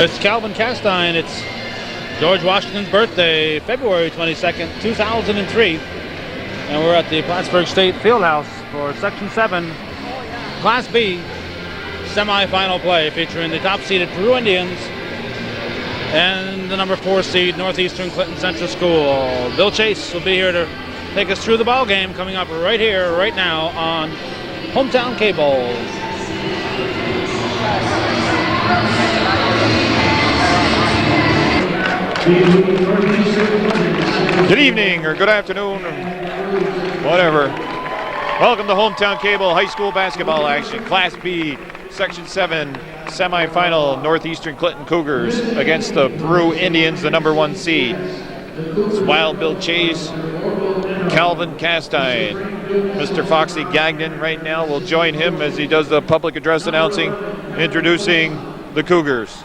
It's Calvin Castine. It's George Washington's birthday, February 22nd, 2003. And we're at the Plattsburgh State Fieldhouse for Section 7, Class B, semifinal play featuring the top-seeded Peru Indians and the number 4 seed Northeastern Clinton Central School. Bill Chase will be here to take us through the ball game coming up right here, right now on Hometown Cable. Good evening or good afternoon or whatever. Welcome to Hometown Cable High School basketball action. Class B, Section 7, semifinal Northeastern Clinton Cougars against the Peru Indians, the number 1 seed. It's Wild Bill Chase, Calvin Castine. Mr. Foxy Gagnon right now will join him as he does the public address announcing, introducing the Cougars.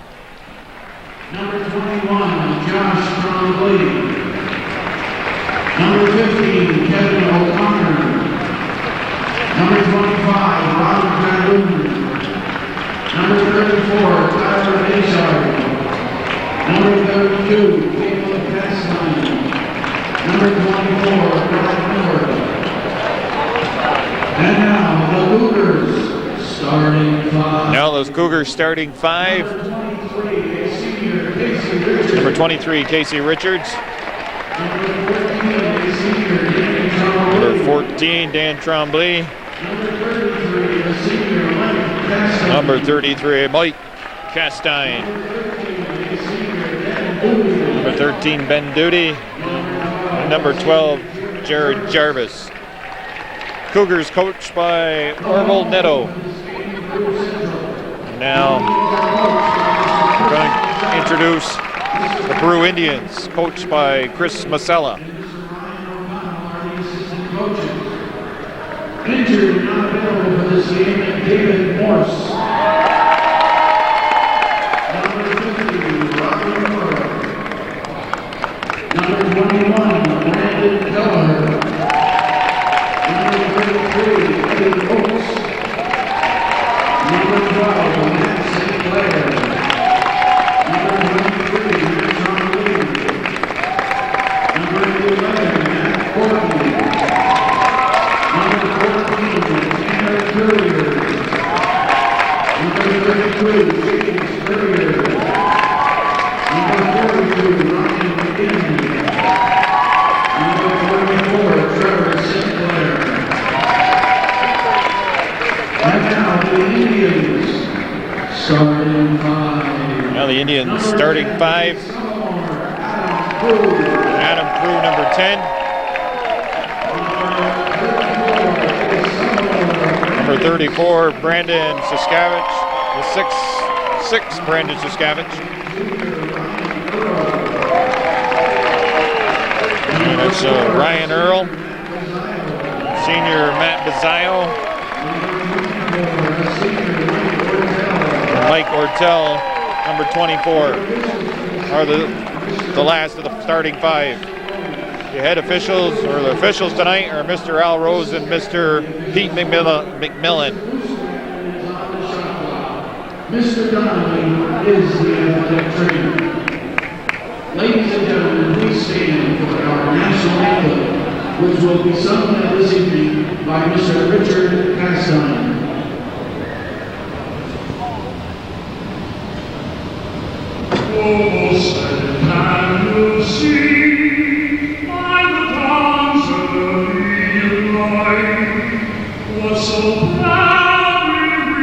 Number 21, Josh Trombley. Number 15, Kevin O'Connor. Number 25, Robert Dragoon. Number 34, Tyler Bazard. Number 32, Caleb Castine. Number 24, Brad Miller. And now the Cougars starting 5. Now those Cougars starting 5. Number 23, Casey Richards. Number 14, Dan Trombley. Number 33, Mike Castine. Number 13, Ben Duty. And number 12, Jared Jarvis. Cougars coached by Orville Netto. Now we're going to introduce the Peru Indians, coached by Chris Masella. Injured, not available for this game, David Morse. Number 50, Robert Murray. Number 21, Brandon Keller. Number 33, Eddie Oaks. Number 12, Matt St. Clair. Number 23, John Lee. Number 11, Matt Courtney. Number 14, Tanner Courier. Number 32, James Courier. Number 42, Ryan McKinney. Number 44, Trevor Sinclair. And now the Indians starting 5. Now the Indians starting 5. Adam Prue, number 10. Number 34, Brandon Siskavich. The 6'6", Brandon Siskavich. And that's Ryan Earl. Senior Matt Bazio. And Mike Ortel, number 24, are the last of the starting 5. The head officials, or the officials tonight, are Mr. Al Rose and Mr. Pete McMillan. Mr. Donnelly is the athletic trainer. Ladies and gentlemen, please stand for our national anthem, which will be sung this evening by Mr. Richard Castine. Oh, said can you see by the dawn's early light what so proudly we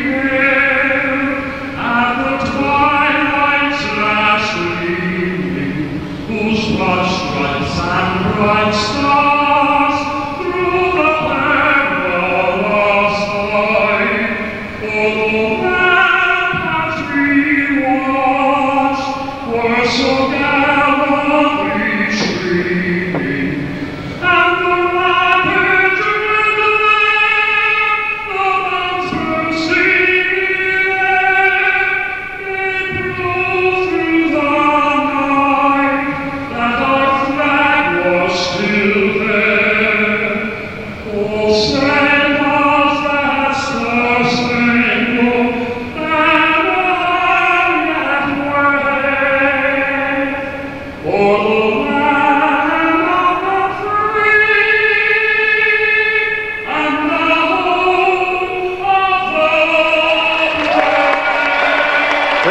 hailed at the twilight's last gleaming, whose broad stripes and bright stars through the perilous night, for the ramparts we watched were so gallantly streaming, and the rapids riddling the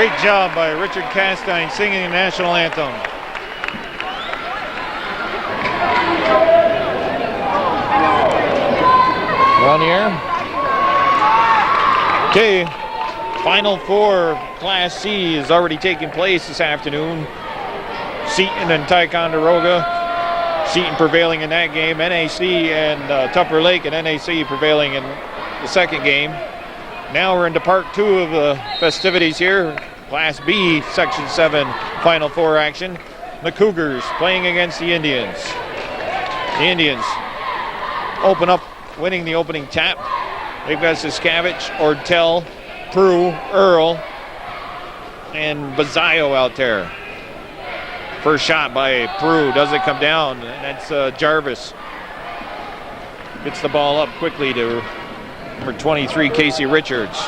Great job by Richard Castine singing the national anthem. We're on the air. Okay, Final Four Class C is already taking place this afternoon. Seton and Ticonderoga. Seton prevailing in that game. NAC and Tupper Lake and NAC prevailing in the second game. Now we're into part 2 of the festivities here. Class B, Section 7, Final Four action. The Cougars playing against the Indians. The Indians open up, winning the opening tap. They've got Saskavich, Ortel, Peru, Earl, and Bazayo out there. First shot by Peru doesn't come down, and that's Jarvis. Gets the ball up quickly to number 23, Casey Richards.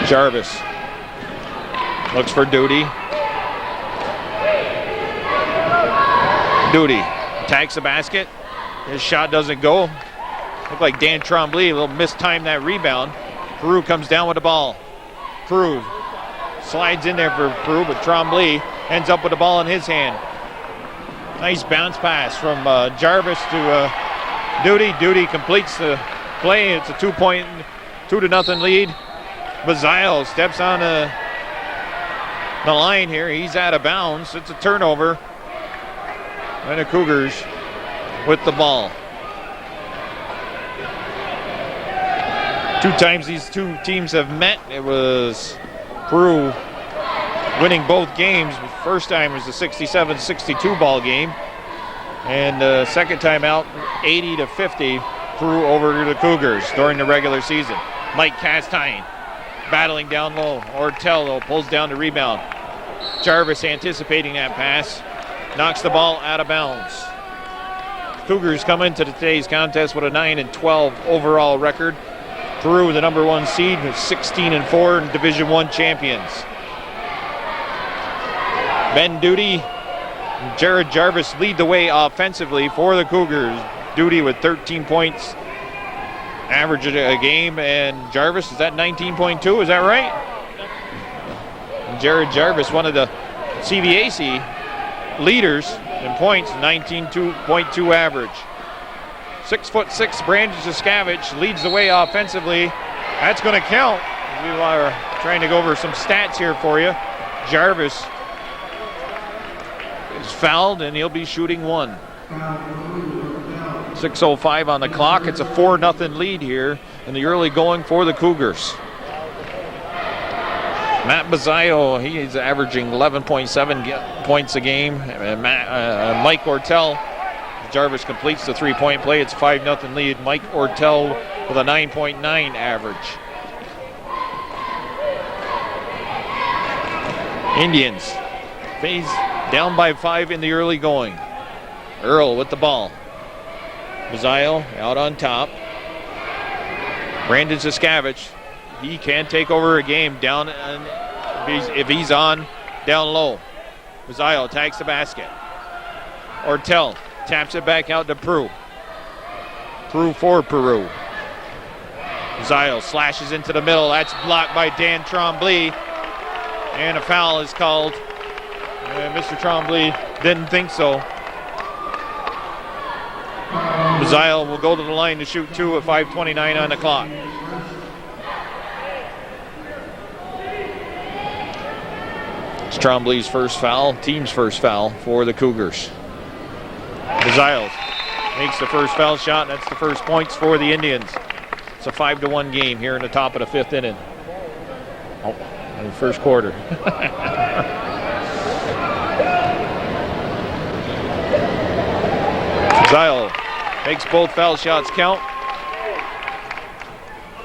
Jarvis looks for Duty. Duty attacks the basket. His shot doesn't go. Looked like Dan Tremblay a little mistimed that rebound. Peru comes down with the ball. Peru slides in there for Peru, but Tremblay ends up with the ball in his hand. Nice bounce pass from Jarvis to Duty. Duty completes the play. It's a 2-0 lead. Bazayo steps on the line here. He's out of bounds. It's a turnover. And the Cougars with the ball. 2 times these two teams have met. It was Peru winning both games. The first time was the 67-62 ball game. And the second time out, 80-50, Peru over the Cougars during the regular season. Mike Castine battling down low. Ortel, though, pulls down the rebound. Jarvis anticipating that pass. Knocks the ball out of bounds. Cougars come into today's contest with a 9-12 overall record. Peru, the number 1 seed, with 16-4 and Division I champions. Ben Duty and Jared Jarvis lead the way offensively for the Cougars. Duty with 13 points average a game, and Jarvis, is that 19.2? Is that right? And Jared Jarvis, one of the CVAC leaders in points, 19.2 average. 6'6" Brandon Saskavich leads the way offensively. That's going to count. We are trying to go over some stats here for you. Jarvis is fouled and he'll be shooting 1. 6:05 on the clock. It's a 4-0 lead here in the early going for the Cougars. Matt Bazayo, he is averaging 11.7 points a game. Mike Ortel, Jarvis completes the 3-point play. It's a 5-0 lead. Mike Ortel with a 9.9 average. Indians phase down by 5 in the early going. Earl with the ball. Bazayo out on top. Brandon Saskavich, he can take over a game down if he's on down low. Bazayo attacks the basket. Ortel taps it back out to Peru. Peru for Peru. Bazayo slashes into the middle. That's blocked by Dan Tremblay. And a foul is called. Mr. Tremblay didn't think so. Bazayo will go to the line to shoot 2 at 5:29 on the clock. It's Tremblay's first foul, team's first foul for the Cougars. Bazayo makes the first foul shot, and that's the first points for the Indians. It's a 5-1 game here in the top of the 5th inning. Oh, in the first quarter. Bazayo makes both foul shots count.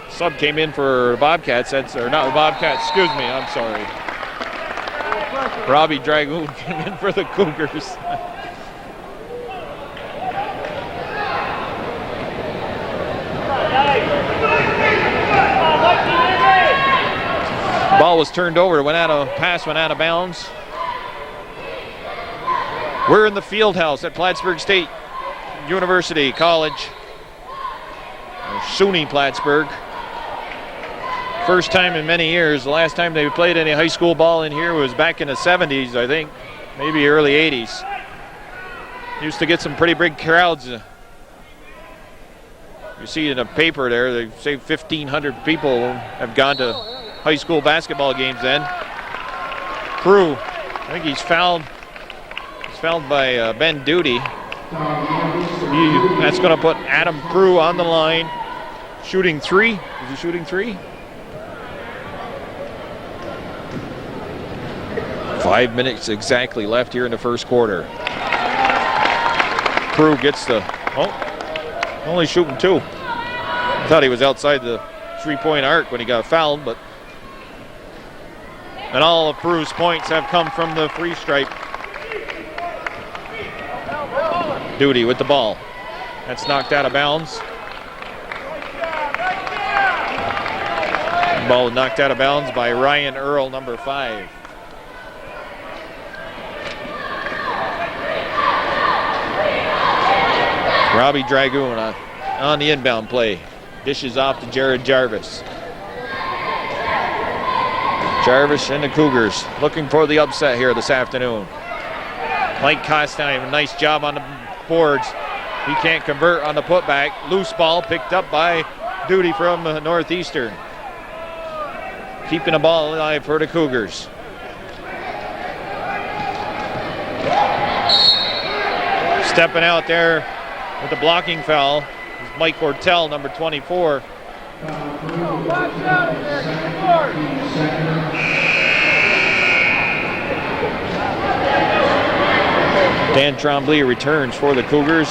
Sub came in for Bobcats, or not Bobcats, excuse me, I'm sorry. Robbie Dragoon came in for the Cougars. Ball was turned over, pass went out of bounds. We're in the field house at Plattsburgh State University College, or SUNY Plattsburgh. First time in many years. The last time they played any high school ball in here was back in the 70s, I think, maybe early 80s. Used to get some pretty big crowds. You see in the paper there, they say 1,500 people have gone to high school basketball games then. Peru, I think he's fouled. He's fouled by Ben Duty. That's going to put Adam Peru on the line. Shooting three. Is he shooting three? 5 minutes exactly left here in the first quarter. Peru gets the, only shooting two. I thought he was outside the three-point arc when he got fouled, but. And all of Peru's points have come from the free stripe. Duty with the ball. That's knocked out of bounds. Ball knocked out of bounds by Ryan Earl, number 5. Robbie Dragoon on the inbound play. Dishes off to Jared Jarvis. Jarvis and the Cougars looking for the upset here this afternoon. Mike Costine, a nice job on the boards. He can't convert on the putback. Loose ball picked up by Duty from Northeastern. Keeping the ball alive for the Cougars. Stepping out there with the blocking foul is Mike Ortel, number 24. Dan Tremblay returns for the Cougars.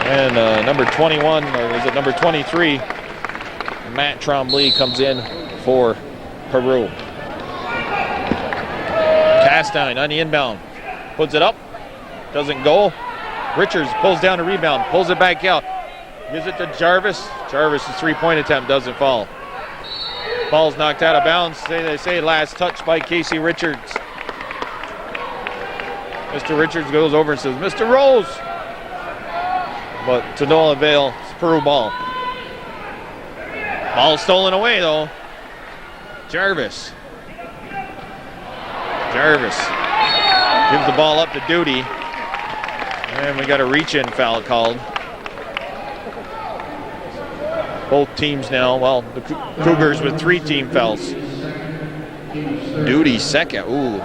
And number 21, or is it number 23, Matt Tremblay comes in for Peru. Castine on the inbound. Puts it up. Doesn't go. Richards pulls down a rebound. Pulls it back out. Gives it to Jarvis. Jarvis' three-point attempt doesn't fall. Ball's knocked out of bounds. They say last touch by Casey Richards. Mr. Richards goes over and says, Mr. Rose. But to no avail, it's Peru ball. Ball stolen away though. Jarvis gives the ball up to Duty. And we got a reach-in foul called. Both teams now, well, the Cougars with 3 team fouls. Duty second, ooh.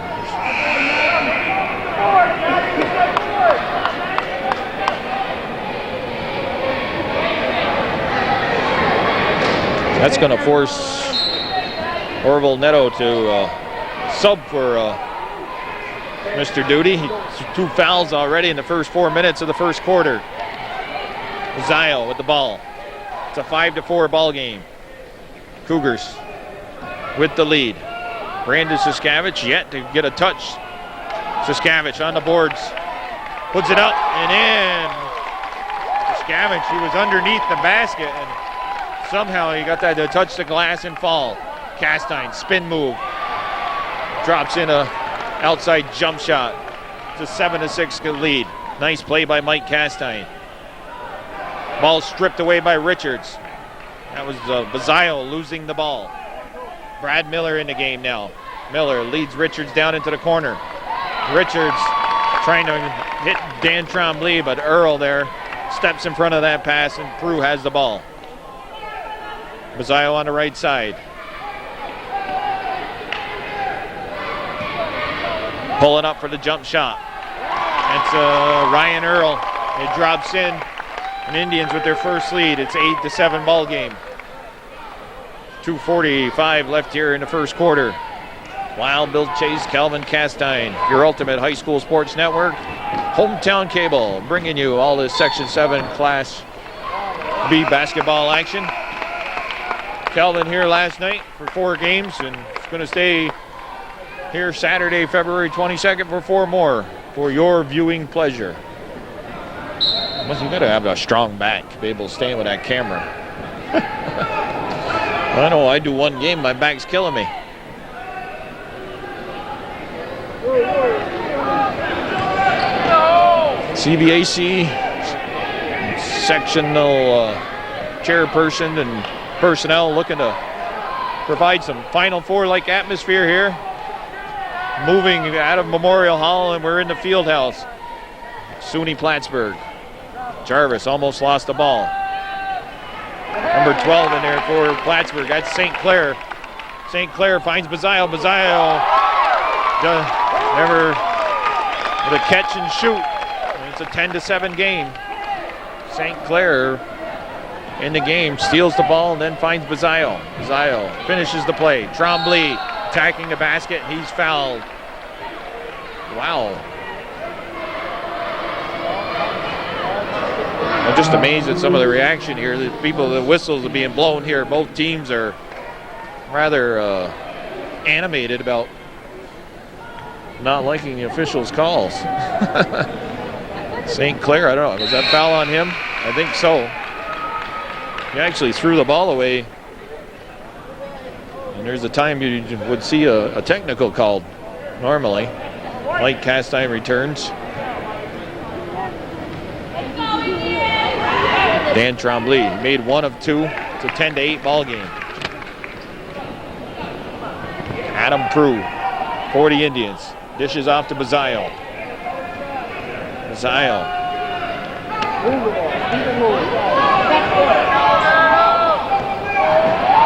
That's going to force Orville Neto to sub for Mr. Duty. 2 fouls already in the first 4 minutes of the first quarter. Zio with the ball. It's a 5-4 ball game. Cougars with the lead. Brandon Siskavich yet to get a touch. Siskavich on the boards. Puts it up and in. Siskavich, he was underneath the basket and somehow he got that to touch the glass and fall. Castine, spin move. Drops in a outside jump shot. It's a 7-6 lead. Nice play by Mike Castine. Ball stripped away by Richards. That was Bazio losing the ball. Brad Miller in the game now. Miller leads Richards down into the corner. Richards trying to hit Dan Tremblay, but Earl there steps in front of that pass and Peru has the ball. Bazio on the right side. Pulling up for the jump shot. It's Ryan Earl. It drops in. And Indians with their first lead. It's 8-7 ball game. 2:45 left here in the first quarter. Wild Bill Chase, Calvin Castine, your ultimate high school sports network. Hometown Cable, bringing you all this Section 7 Class B basketball action. Calvin here last night for 4 games and is going to stay here Saturday, February 22nd for 4 more for your viewing pleasure. Well, you got to have a strong back to be able to stand with that camera. I know I do 1 game, my back's killing me. CBAC sectional chairperson and personnel looking to provide some Final Four-like atmosphere here. Moving out of Memorial Hall, and we're in the field house. SUNY Plattsburgh. Jarvis almost lost the ball. Number 12 in there for Plattsburgh. That's St. Clair. St. Clair finds Bazile. Bazile never with a catch and shoot. It's a 10-7 game. St. Clair in the game, steals the ball and then finds Bazile. Bazile finishes the play. Trombley attacking the basket. He's fouled. Wow. I'm just amazed at some of the reaction here. The whistles are being blown here. Both teams are rather animated about not liking the officials' calls. St. Clair, I don't know. Was that foul on him? I think so. He actually threw the ball away. And there's a time you would see a technical called normally. Mike Castine returns. Dan Trombley made one of two. It's a 10-8 ball game. Adam Prue for the Indians. Dishes off to Bazile. Bazile.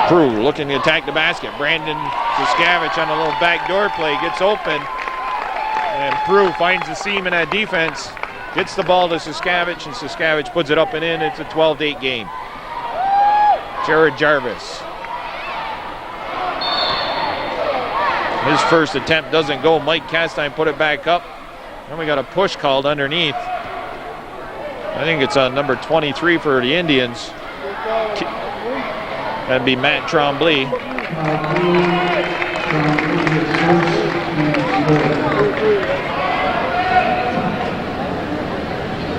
Prue looking to attack the basket. Brandon Siskavich on a little backdoor play gets open. And Prue finds the seam in that defense. Gets the ball to Siskavich, and Siskavich puts it up and in. It's a 12-8 game. Jared Jarvis. His first attempt doesn't go. Mike Castine put it back up. Then we got a push called underneath. I think it's on number 23 for the Indians. That'd be Matt Trombley.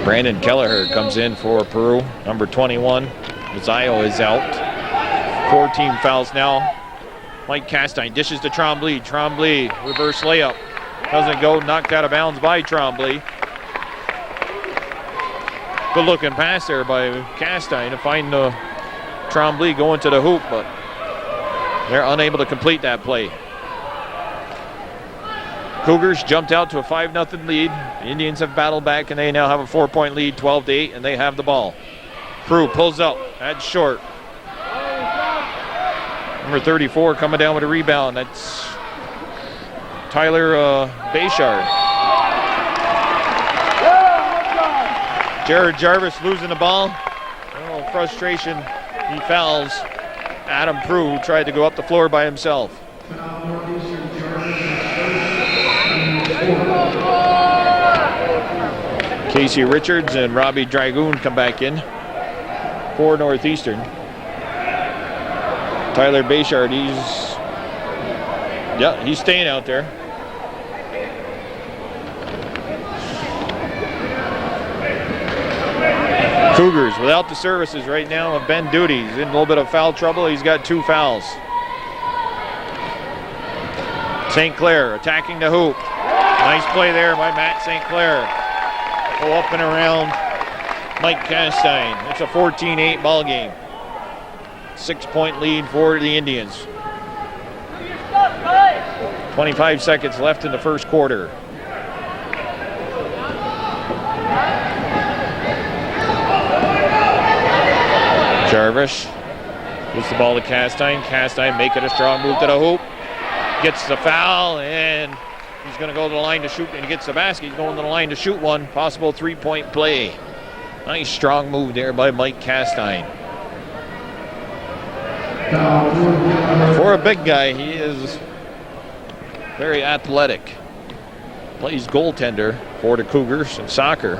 Brandon Kelleher comes in for Peru. Number 21. Bazile is out. 4 fouls now. Mike Castine dishes to Trombley. Trombley, reverse layup. Doesn't go, knocked out of bounds by Trombley. Good looking pass there by Castine to find Trombley going to the hoop, but they're unable to complete that play. Cougars jumped out to a 5-0 lead. The Indians have battled back, and they now have a 4-point lead, 12-8, and they have the ball. Prue pulls up. That's short. Number 34 coming down with a rebound. That's Tyler Bayshard. Jared Jarvis losing the ball. A little frustration. He fouls Adam Prue, who tried to go up the floor by himself. Casey Richards and Robbie Dragoon come back in for Northeastern. Tyler Bayshard, he's staying out there. Cougars without the services right now of Ben Duty. He's in a little bit of foul trouble. He's got 2 fouls. St. Clair attacking the hoop. Nice play there by Matt St. Clair. Go up and around Mike Castine. It's a 14-8 ball game. 6-point lead for the Indians. 25 seconds left in the first quarter. Jarvis gives the ball to Castine. Castine making a strong move to the hoop. Gets the foul, and he's going to go to the line to shoot, and he gets the basket. He's going to the line to shoot one. Possible 3-point play. Nice strong move there by Mike Castine. For a big guy, he is very athletic. Plays goaltender for the Cougars in soccer.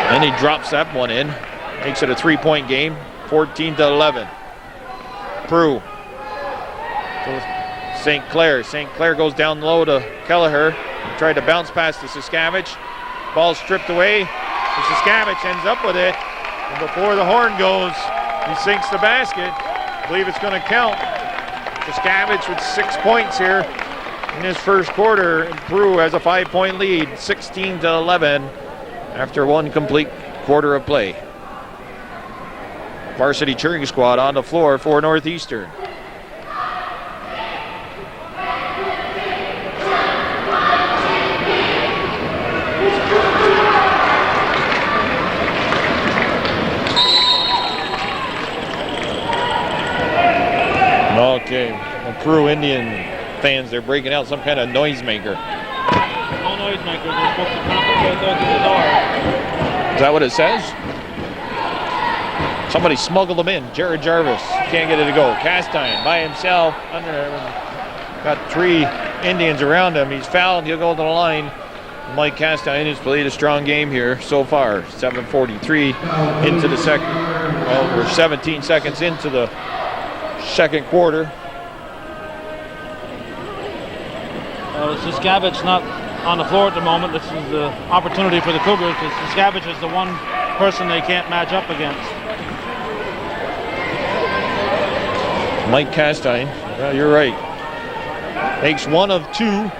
And he drops that one in. Makes it a 3-point game, 14-11. Prue to St. Clair. St. Clair goes down low to Kelleher. Tried to bounce pass to Siskavich. Ball stripped away. And Siskavich ends up with it. And before the horn goes, he sinks the basket. I believe it's going to count. Siskavich with 6 points here in his first quarter. And Prue has a 5-point lead, 16-11, after one complete quarter of play. varsity cheering squad on the floor for Northeastern. Okay, the Peru Indian fans, they're breaking out some kind of noisemaker. No noisemaker, they're supposed to concentrate those in the door. Is that what it says? Somebody smuggled him in. Jared Jarvis can't get it to go. Castine by himself. Got 3 Indians around him. He's fouled. He'll go to the line. Mike Castine has played a strong game here so far. 7:43 into the second. Well, we're 17 seconds into the second quarter. Saskavich not on the floor at the moment. This is the opportunity for the Cougars because Saskavich is the one person they can't match up against. Mike Castine, well, you're right. Makes 1 of 2.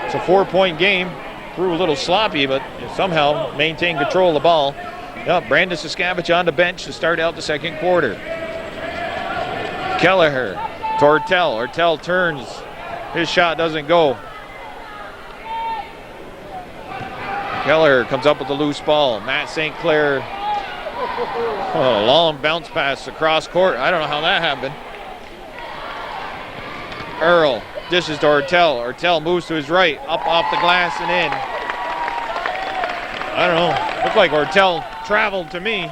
It's a 4-point game. Peru a little sloppy, but somehow maintain control of the ball. Yeah, Brandon Saskavich on the bench to start out the second quarter. Kelleher to Ortel. Ortel turns. His shot doesn't go. Kelleher comes up with the loose ball. Matt St. Clair. Oh, long bounce pass across court. I don't know how that happened. Earl dishes to Ortel. Ortel moves to his right. Up off the glass and in. I don't know. Looked like Ortel traveled to me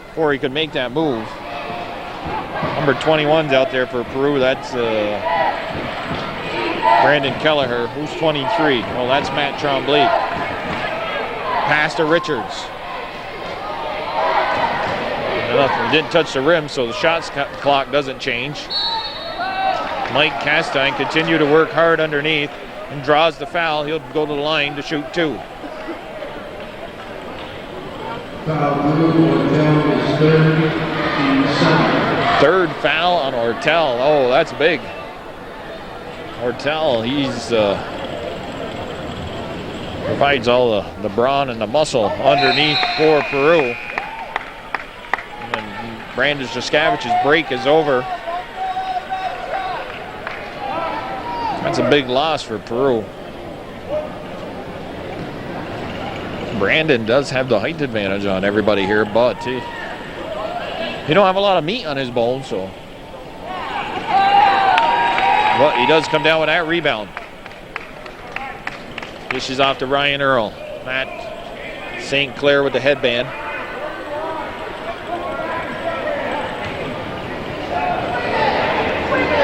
before he could make that move. Number 21's out there for Peru. That's Brandon Kelleher. Who's 23? Well, that's Matt Tremblay. Pass to Richards. He didn't touch the rim, so the shot clock doesn't change. Mike Castine continue to work hard underneath and draws the foul. He'll go to the line to shoot 2. Third foul on Ortel. Oh, that's big. Ortel, he's provides all the brawn and the muscle underneath for Peru. And Brandon Saskavich's break is over. That's a big loss for Peru. Brandon does have the height advantage on everybody here, but he don't have a lot of meat on his bones, so. But he does come down with that rebound. Dishes off to Ryan Earl. Matt St. Clair with the headband.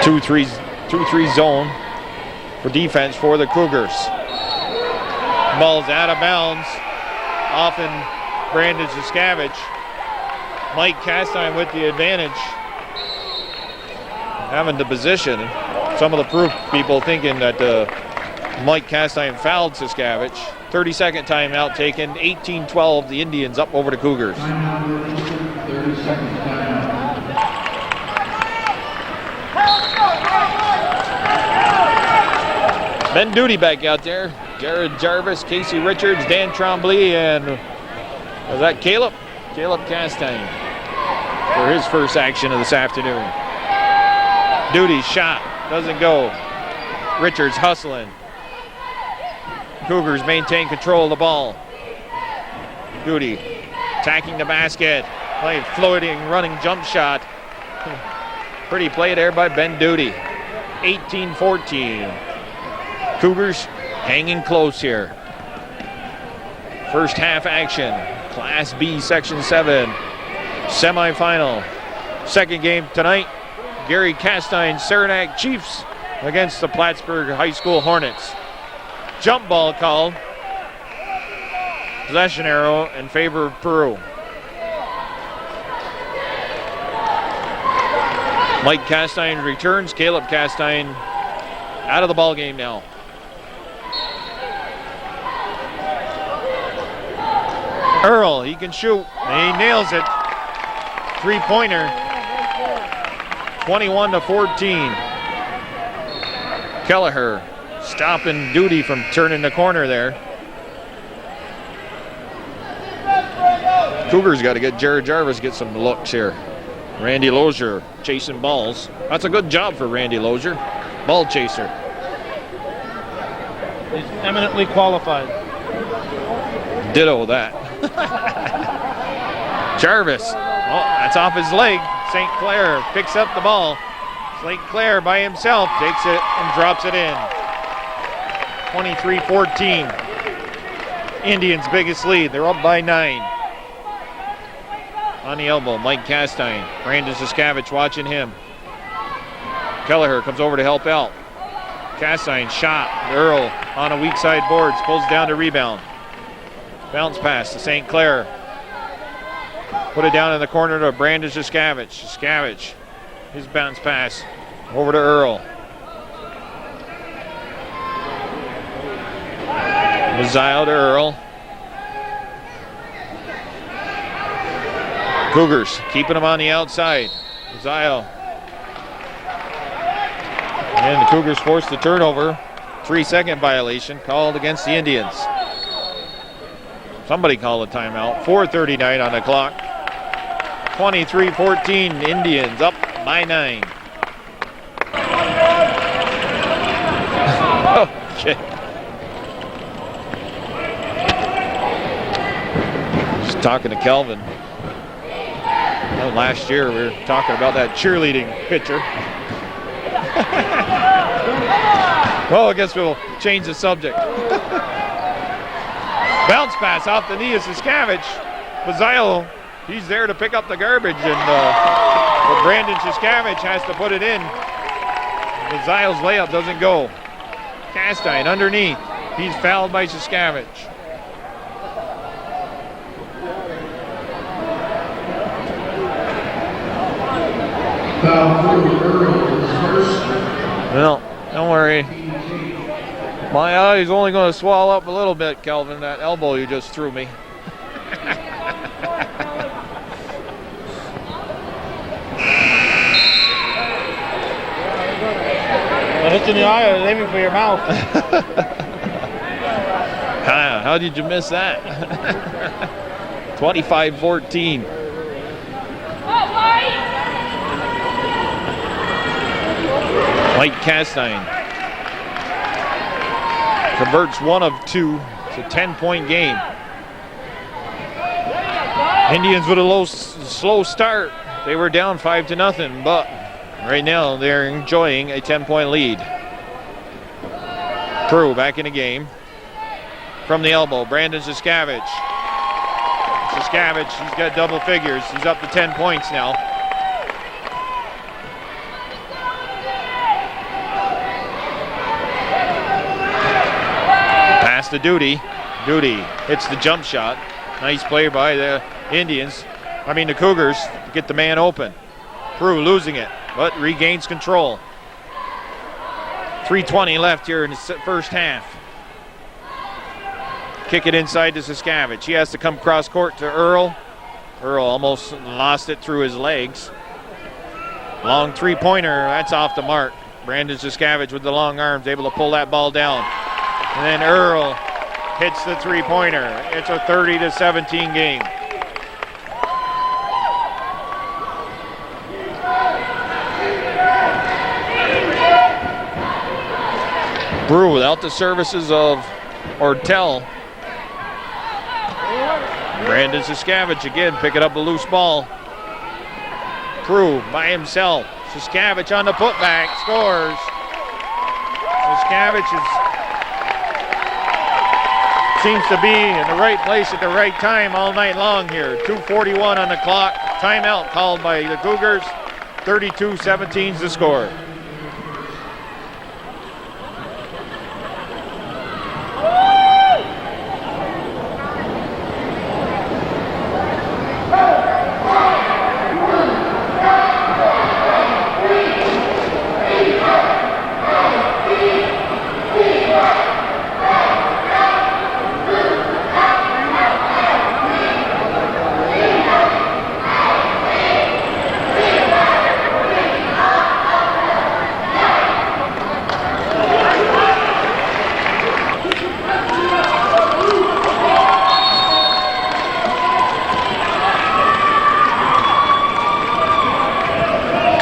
Two three zone for defense for the Cougars. Ball's out of bounds. Often Brandon Saskavich. Mike Castine with the advantage. Having the position. Some of the Peru people thinking that Mike Castine fouled Saskavich. 30-second timeout taken. 18-12, the Indians up over the Cougars. 30-second timeout. Ben Duty back out there. Jared Jarvis, Casey Richards, Dan Tremblay, and was that Caleb? Caleb Castine for his first action of this afternoon. Duty's shot doesn't go. Richards hustling. Cougars maintain control of the ball. Duty attacking the basket. Playing floating, running jump shot. Pretty play there by Ben Duty. 18-14. Cougars hanging close here. First half action. Class B, Section 7. Semifinal. Second game tonight. Gary Castine Saranac Chiefs against the Plattsburgh High School Hornets. Jump ball called. Possession arrow in favor of Peru. Mike Castine returns. Caleb Castine out of the ball game now. Earl, he can shoot. And he nails it. Three-pointer. 21-14. Kelleher stopping Duty from turning the corner there. Cougars got to get Jared Jarvis get some looks here. Randy Lozier chasing balls. That's a good job for Randy Lozier. Ball chaser. He's eminently qualified. Ditto that. Jarvis. Oh, that's off his leg. St. Clair picks up the ball. St. Clair by himself takes it and drops it in. 23-14. Indians' biggest lead. They're up by 9. On the elbow, Mike Castine. Brandon Siskavich watching him. Kelleher comes over to help out. Castine shot. Earl on a weak side boards. Pulls down to rebound. Bounce pass to St. Clair. Put it down in the corner to Brandon Siskavich. Siskavich. His bounce pass over to Earl. Mazzio to Earl. Cougars keeping him on the outside. Mazzio. And the Cougars forced the turnover. 3-second violation called against the Indians. Somebody called a timeout. 4:39 on the clock. 23-14, Indians up by 9. Oh, shit. Just talking to Kelvin. Last year we were talking about that cheerleading picture. Well, I guess we'll change the subject. Bounce pass off the knee of Siskavich. Mazzio, he's there to pick up the garbage, and but Brandon Siskavich has to put it in. Mazzio's layup doesn't go. Castine underneath. He's fouled by Siskavich. Well, don't worry. My eye's only going to swell up a little bit, Kelvin. That elbow you just threw me. I hit you in the eye. I was aiming for your mouth. How did you miss that? 25-14. Mike Castine converts 1 of 2. It's a 10-point game. Indians with a slow start. They were down 5-0, but right now they're enjoying a 10-point lead. Peru back in the game. From the elbow, Brandon Siskavich. Siskavich, he's got double figures. He's up to 10 points now. Pass to Duty. Duty hits the jump shot. Nice play by the the Cougars to get the man open. Peru losing it, but regains control. 3:20 left here in the first half. Kick it inside to Siskavich. He has to come cross court to Earl. Earl almost lost it through his legs. Long three-pointer, that's off the mark. Brandon Siskavich with the long arms, able to pull that ball down. And then Earl hits the three-pointer. It's a 30-17 game. Peru without the services of Ortel. Brandon Siskavich again picking up a loose ball. Peru by himself. Siskavich on the putback, scores. Siskavich seems to be in the right place at the right time all night long here. 2:41 on the clock. Timeout called by the Cougars. 32-17 is the score.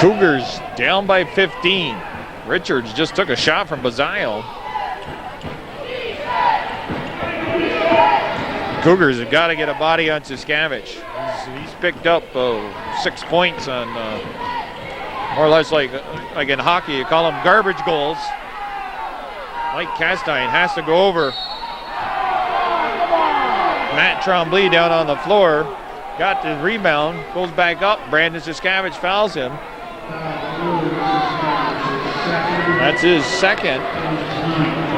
Cougars down by 15. Richards just took a shot from Bazile. Cougars have got to get a body on Saskavich. He's picked up 6 points on more or less like in hockey, you call them garbage goals. Mike Castine has to go over. Matt Tremblay down on the floor. Got the rebound, goes back up. Brandon Saskavich fouls him. That's his second.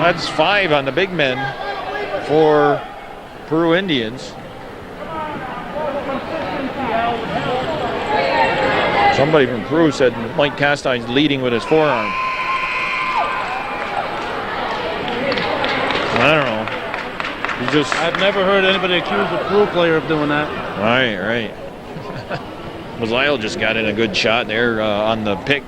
That's 5 on the big men for Peru Indians. Somebody from Peru said Mike Castine's leading with his forearm. I don't know. I've never heard anybody accuse a Peru player of doing that. Right. Bazile just got in a good shot there on the pick.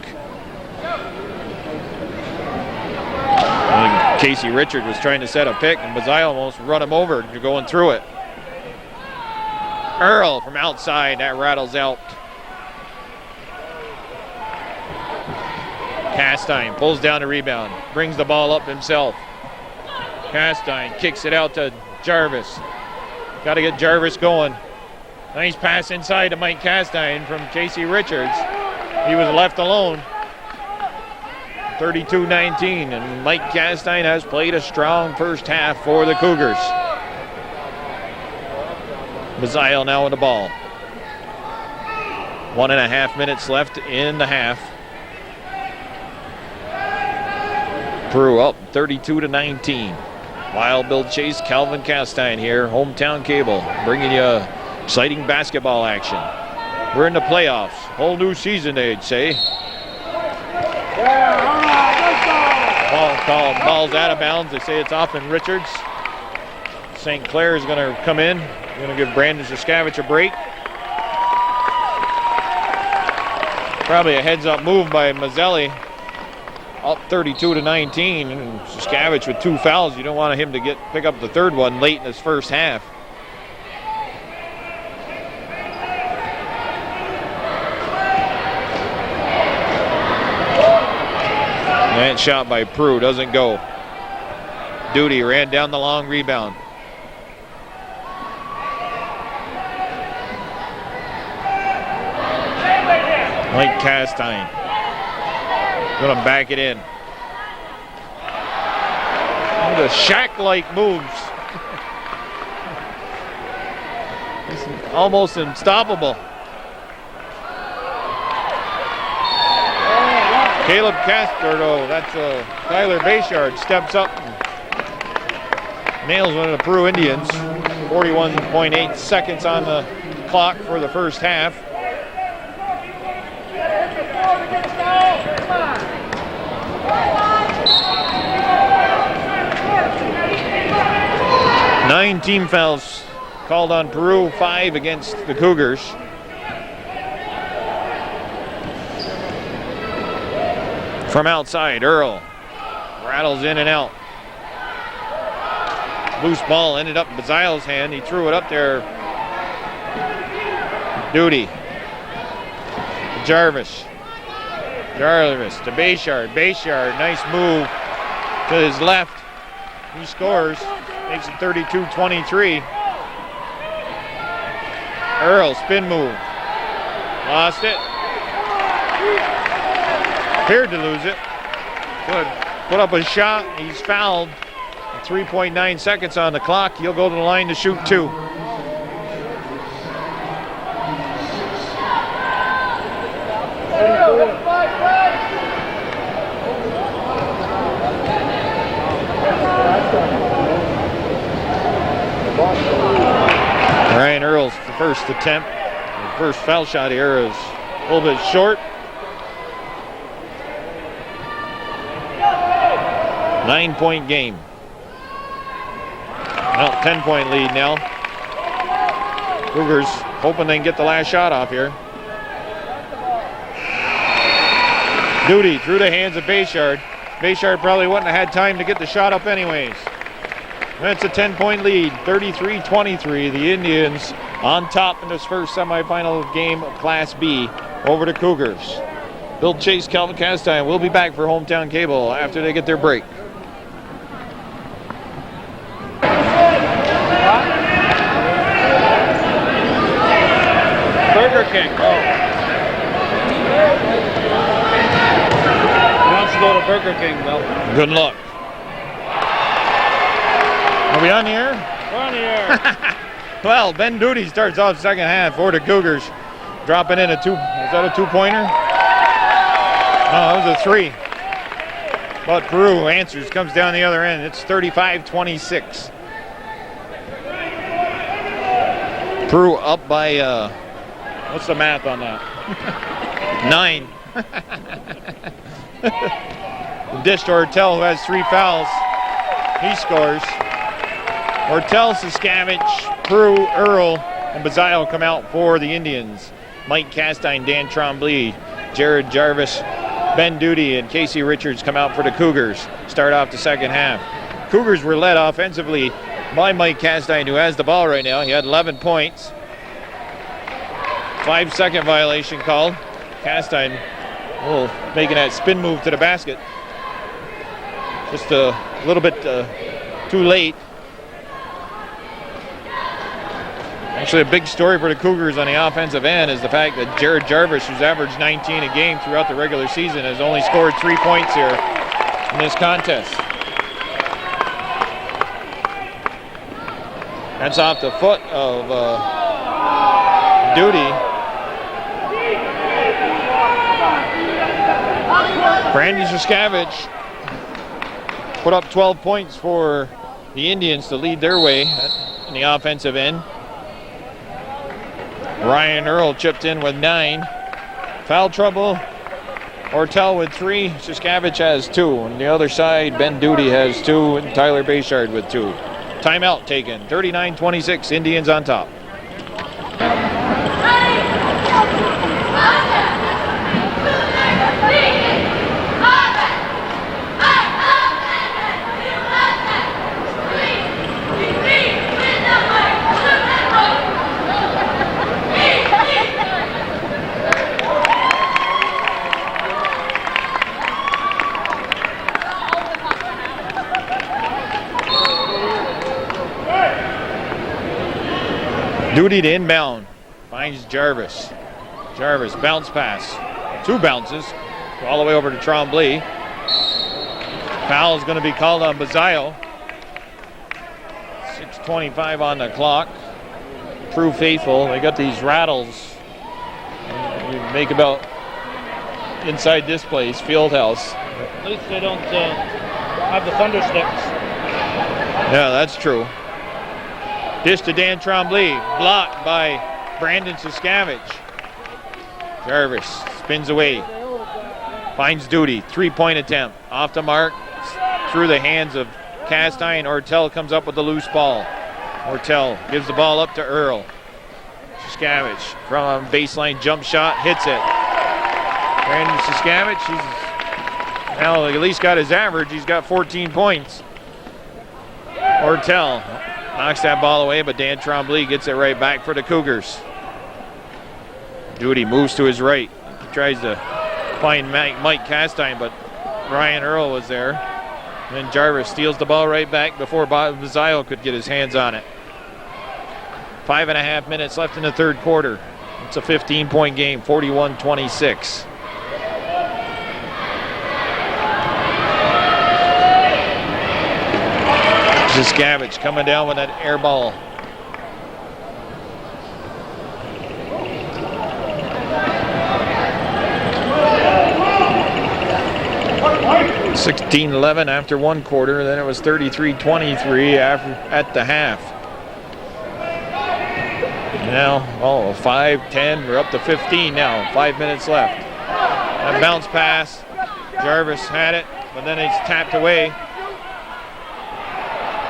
Casey Richard was trying to set a pick, and Bazile almost run him over going through it. Earl from outside, that rattles out. Castine pulls down the rebound, brings the ball up himself. Castine kicks it out to Jarvis. Got to get Jarvis going. Nice pass inside to Mike Castine from Casey Richards. He was left alone. 32-19, and Mike Castine has played a strong first half for the Cougars. Bazile now with the ball. 1.5 minutes left in the half. Peru up 32-19. Wild Bill Chase, Calvin Castine here, Hometown Cable, bringing you exciting basketball action. We're in the playoffs. Whole new season, they'd say. Ball's out of bounds. They say it's off in Richards. St. Clair is going to come in. Going to give Brandon Saskavich a break. Probably a heads-up move by Mazzelli. Up 32-19. And Saskavich with 2 fouls. You don't want him to pick up the third one late in his first half. That shot by Peru doesn't go. Duty ran down the long rebound. Mike Castine gonna back it in. The Shaq-like moves. It's almost unstoppable. Caleb that's Tyler Bayshard steps up and nails one of the Peru Indians. 41.8 seconds on the clock for the first half. Nine team fouls called on Peru, 5 against the Cougars. From outside, Earl rattles in and out. Loose ball ended up in Bazile's hand. He threw it up there. Duty. Jarvis to Bayshard. Bayshard, nice move to his left. He scores, makes it 32-23. Earl, spin move. Lost it. Appeared to lose it. Good. Put up a shot. He's fouled. 3.9 seconds on the clock. He'll go to the line to shoot 2. Ryan Earl's the first attempt. The first foul shot here is a little bit short. 9-point game. Well, 10-point lead now. Cougars hoping they can get the last shot off here. Duty through the hands of Bayshard. Bayshard probably wouldn't have had time to get the shot up anyways. That's a 10-point lead, 33-23. The Indians on top in this first semifinal game of Class B over the Cougars. Bill Chase, Calvin Castine will be back for Hometown Cable after they get their break. Burger King. Oh. He wants to go to Burger King, Bill. Good luck. Are we on the air? We're on the air. Well, Ben Duty starts off second half for the Cougars. Dropping in a two. Is that a two-pointer? No, that was a three. But Peru answers, comes down the other end. It's 35-26. Peru up by, what's the math on that? 9. Dish to Ortel, who has 3 fouls. He scores. Ortel, Saskavich, Peru, Earl, and Bazile come out for the Indians. Mike Castine, Dan Trombley, Jared Jarvis, Ben Duty, and Casey Richards come out for the Cougars. Start off the second half. Cougars were led offensively by Mike Castine, who has the ball right now. He had 11 points. 5-second violation called. Castine making that spin move to the basket. Just a little bit too late. Actually, a big story for the Cougars on the offensive end is the fact that Jared Jarvis, who's averaged 19 a game throughout the regular season, has only scored 3 points here in this contest. That's off the foot of Duty. Brandon Saskavich put up 12 points for the Indians to lead their way in the offensive end. Ryan Earl chipped in with 9. Foul trouble. Ortel with 3. Saskavich has 2. On the other side, Ben Duty has 2. And Tyler Bayshard with 2. Timeout taken. 39-26. Indians on top. Duty to inbound. Finds Jarvis. Jarvis, bounce pass. 2 bounces. All the way over to Trombley. Foul is going to be called on Bazile. 6:25 on the clock. True faithful. They got these rattles. You make about inside this place, Fieldhouse. At least they don't have the thunder sticks. Yeah, that's true. Dish to Dan Trombley, blocked by Brandon Saskavich. Jarvis spins away, finds Duty, 3-point attempt, off the mark, through the hands of Castine. Ortel comes up with the loose ball. Ortel gives the ball up to Earl. Saskavich from a baseline jump shot, hits it. Brandon Saskavich, he's now at least got his average, he's got 14 points. Ortel knocks that ball away, but Dan Trombley gets it right back for the Cougars. Duty moves to his right. He tries to find Mike Castine, but Ryan Earl was there. And then Jarvis steals the ball right back before Bazile could get his hands on it. 5.5 minutes left in the third quarter. It's a 15-point game, 41-26. Saskavich coming down with that air ball. (16-11) after one quarter. Then it was 33-23 at the half. Now, 5-10. We're up to 15 now. 5 minutes left. That bounce pass. Jarvis had it, but then it's tapped away.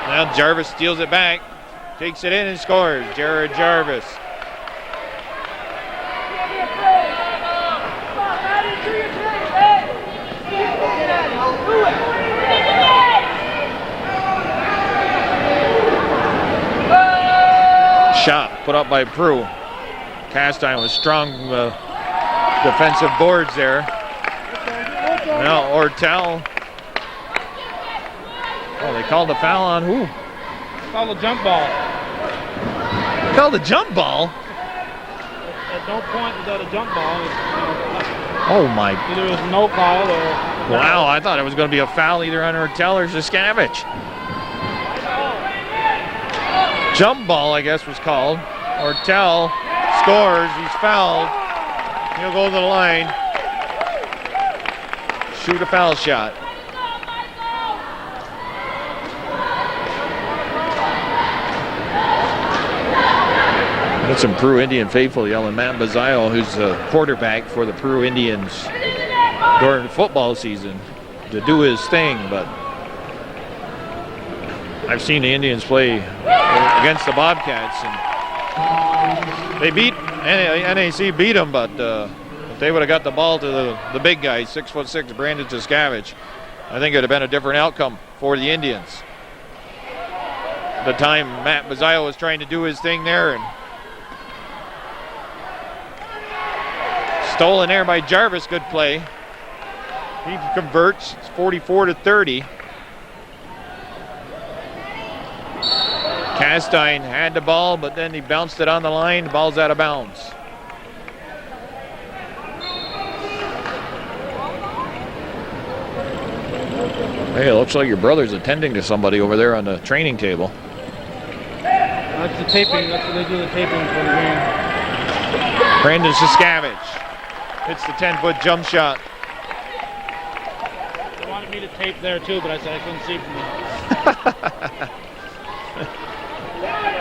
Now Jarvis steals it back, takes it in and scores. Jared Jarvis. Shot put up by Peru. Castine with strong defensive boards there. Now Ortel. Oh, they called the foul on who? Call the jump ball. Called the jump ball? At no point was that a jump ball. Oh my. Either it was no call or... Wow, I thought it was going to be a foul either on Ortel or Zaskavich. Jump ball, I guess, was called. Ortel scores. He's fouled. He'll go to the line. Shoot a foul shot. That's some Peru Indian faithful yelling. Matt Bazile, who's the quarterback for the Peru Indians during football season, to do his thing, but I've seen the Indians play against the Bobcats, and they beat NAC beat them, but if they would have got the ball to the big guy, 6'6", Brandon Zaskavich, I think it would have been a different outcome for the Indians. The time Matt Bazile was trying to do his thing there, and stolen there by Jarvis. Good play. He converts. It's 44-30. Castine had the ball, but then he bounced it on the line. The ball's out of bounds. Hey, it looks like your brother's attending to somebody over there on the training table. That's the taping. That's what they do, the taping for the game. Brandon Zaskavich hits the 10-foot jump shot. They wanted me to tape there too, but I said I couldn't see from there.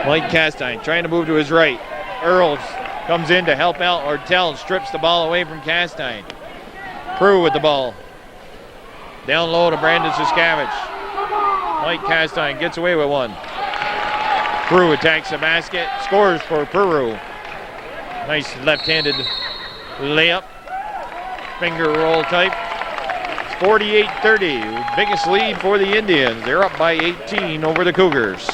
Mike Castine trying to move to his right. Earls comes in to help out Ortel and strips the ball away from Castine. Peru with the ball. Down low to Brandon Zaskavich. Mike Castine gets away with one. Peru attacks the basket, scores for Peru. Nice left-handed layup. Finger roll type. It's 48-30. Biggest lead for the Indians. They're up by 18 over the Cougars.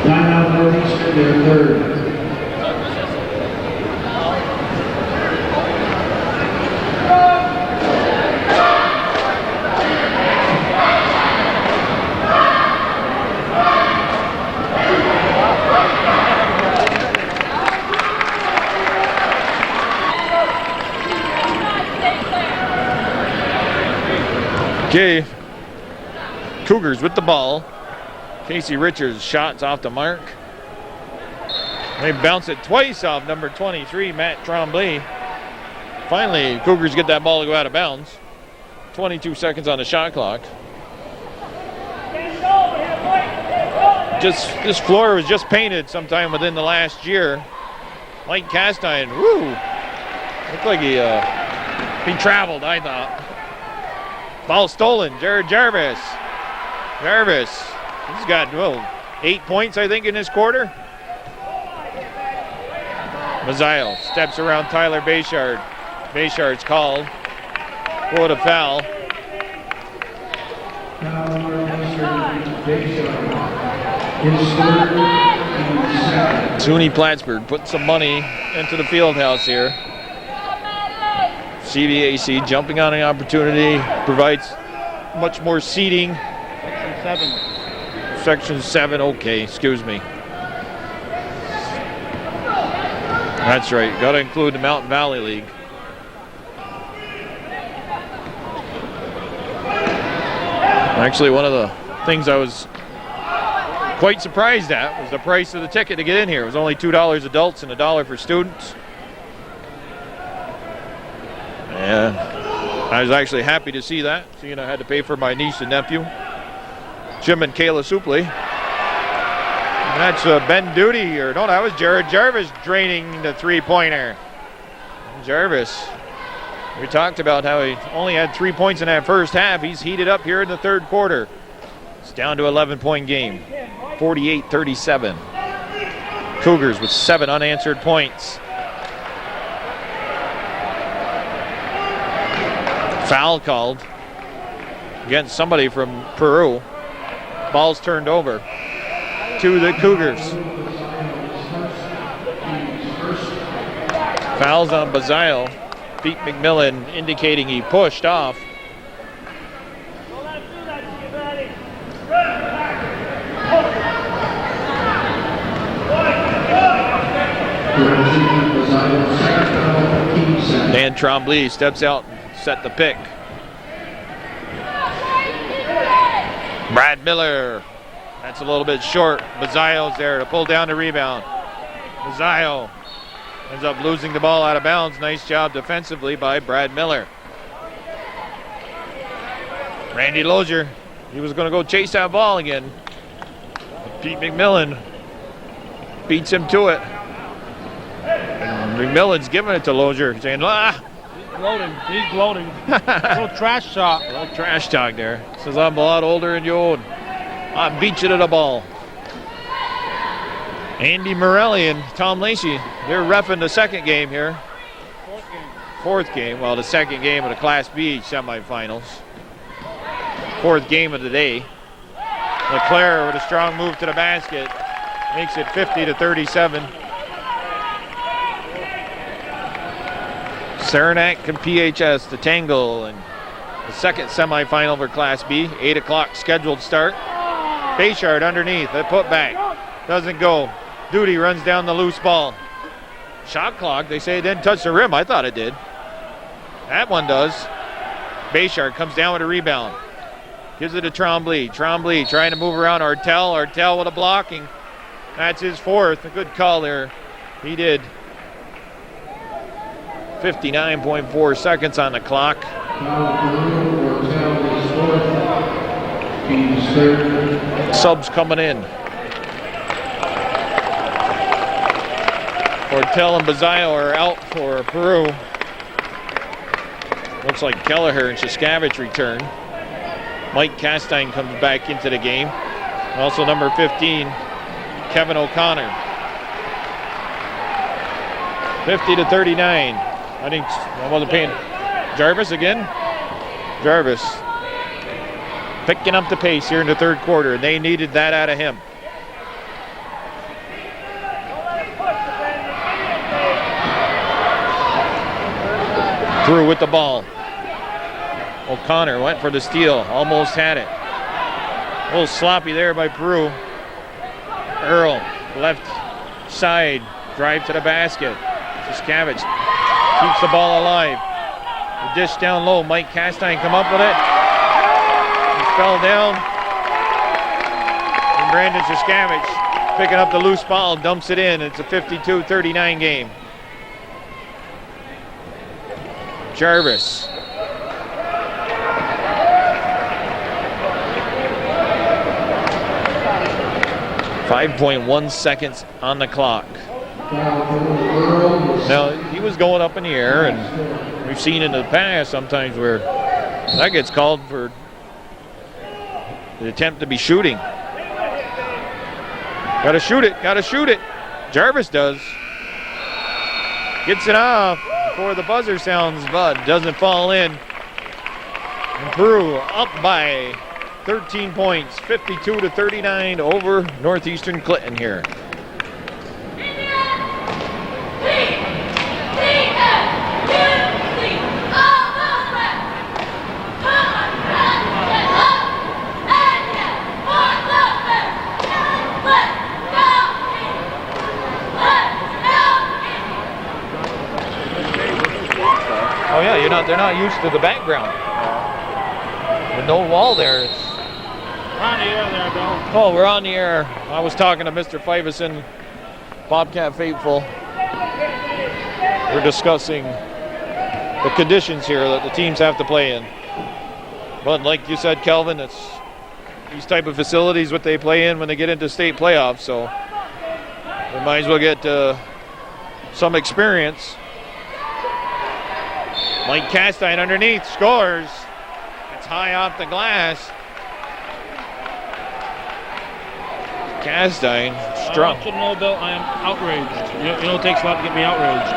Timeout Northeastern, their third. Okay, Cougars with the ball. Casey Richards shots off the mark. They bounce it twice off number 23, Matt Tremblay. Finally, Cougars get that ball to go out of bounds. 22 seconds on the shot clock. This floor was just painted sometime within the last year. Mike Castine, woo! Looked like he traveled, I thought. Ball stolen, Jared Jarvis. Jarvis, he's got, 8 points, I think, in this quarter. Mazzile steps around Tyler Bayshard. Bayshard's called. Quote a foul. SUNY Plattsburgh put some money into the field house here. CVAC jumping on an opportunity, provides much more seating. Section 7. Section 7, okay, excuse me. That's right, got to include the Mountain Valley League. Actually, one of the things I was quite surprised at was the price of the ticket to get in here. It was only $2 adults and $1 for students. And I was actually happy to see that, seeing I had to pay for my niece and nephew, Jim and Kayla Supley. And that's Ben Duty, or no, that was Jared Jarvis draining the three-pointer. Jarvis, we talked about how he only had 3 points in that first half. He's heated up here in the third quarter. It's down to 11-point game, 48-37. Cougars with 7 unanswered points. Foul called against somebody from Peru. Ball's turned over to the Cougars. Fouls on Bazile. Pete McMillan indicating he pushed off. Dan Trombley steps out and set the pick. Brad Miller. That's a little bit short. Mazzaio's there to pull down the rebound. Mazzaio ends up losing the ball out of bounds. Nice job defensively by Brad Miller. Randy Lozier, he was going to go chase that ball again. Pete McMillan beats him to it. And McMillan's giving it to Lozier, saying, He's gloating. Little trash talk. A little trash talk there. Says, I'm a lot older than you old. I beat you to the ball. Andy Morelli and Tom Lacey, they're reffing the second game here. Fourth game. Well, the second game of the Class B semifinals. Fourth game of the day. LeClaire with a strong move to the basket. Makes it 50-37. Saranac and PHS to tangle in the second semifinal for Class B. 8 o'clock scheduled start. Bayshard underneath, the putback. Doesn't go. Duty runs down the loose ball. Shot clock, they say it didn't touch the rim. I thought it did. That one does. Bayshard comes down with a rebound. Gives it to Trombley. Trombley trying to move around Artel. Artel with a blocking. That's his fourth. A good call there. He did. 59.4 seconds on the clock. Subs coming in. Ortel and Mazzaio are out for Peru. Looks like Kelleher and Siskavich return. Mike Castine comes back into the game. Also number 15, Kevin O'Connor. 50-39. I think I wasn't paying. Jarvis again. Jarvis picking up the pace here in the third quarter, and they needed that out of him. Through with the ball. O'Connor went for the steal, almost had it. A little sloppy there by Peru. Earl, left side, drive to the basket. Siskavich keeps the ball alive. The dish down low. Mike Castine come up with it. He fell down. And Brandon Siskavich picking up the loose ball, dumps it in. It's a 52-39 game. Jarvis. .1 seconds on the clock. Now, he was going up in the air, and we've seen in the past sometimes where that gets called for the attempt to be shooting. Gotta shoot it. Jarvis does. Gets it off before the buzzer sounds, but doesn't fall in. And Peru up by 13 points, 52-39 over Northeastern Clinton here. Oh yeah, they're not used to the background. With no wall there. We're on the air there, Bill. Oh, we're on the air. I was talking to Mr. Fivison, Bobcat Faithful. We're discussing the conditions here that the teams have to play in. But like you said, Kelvin, it's these type of facilities what they play in when they get into state playoffs. So they might as well get some experience. Mike Castine underneath, scores. It's high off the glass. Castine, strong. I want you to know, Bill, I am outraged. You know it takes a lot to get me outraged.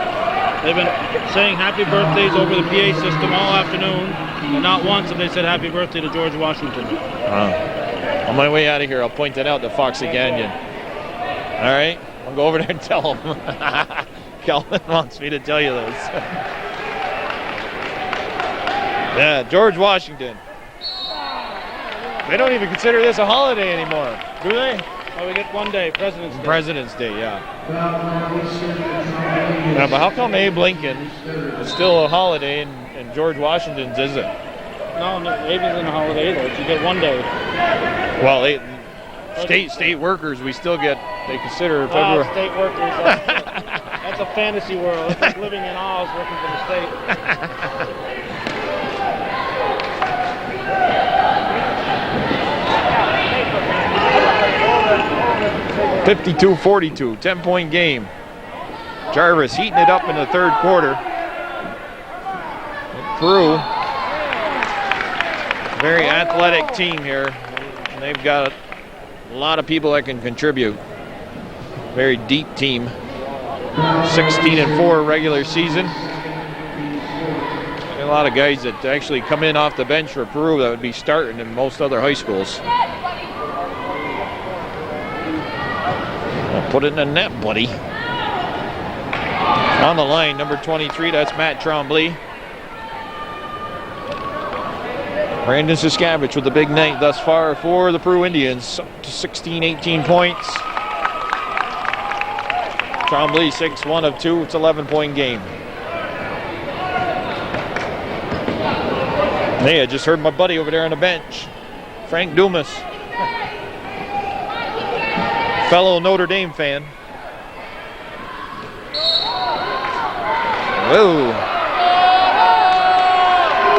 They've been saying happy birthdays over the PA system all afternoon, and not once have they said happy birthday to George Washington. On my way out of here, I'll point that out to Foxy Gagnon. All right? I'll go over there and tell him. Kelvin wants me to tell you this. Yeah, George Washington. They don't even consider this a holiday anymore, do they? Oh, we get one day, President's Day. President's Day, yeah. Yeah, but how come Abe Lincoln is still a holiday and George Washington's isn't? No, Abe isn't a holiday either. You get one day. Well, state workers, we still get, they consider February. State workers, that's a fantasy world. It's like living in Oz working for the state. 52-42, 10-point game. Jarvis heating it up in the third quarter. Peru, very athletic team here. And they've got a lot of people that can contribute. Very deep team. 16-4 regular season. A lot of guys that actually come in off the bench for Peru that would be starting in most other high schools. Put it in the net, buddy. On the line, number 23, that's Matt Trombley. Brandon Siskavich with the big night thus far for the Peru Indians, up to 16-18 points. Trombley 6-1 of 2, it's an 11-point game. Hey, I just heard my buddy over there on the bench, Frank Dumas. Fellow Notre Dame fan. Whoa.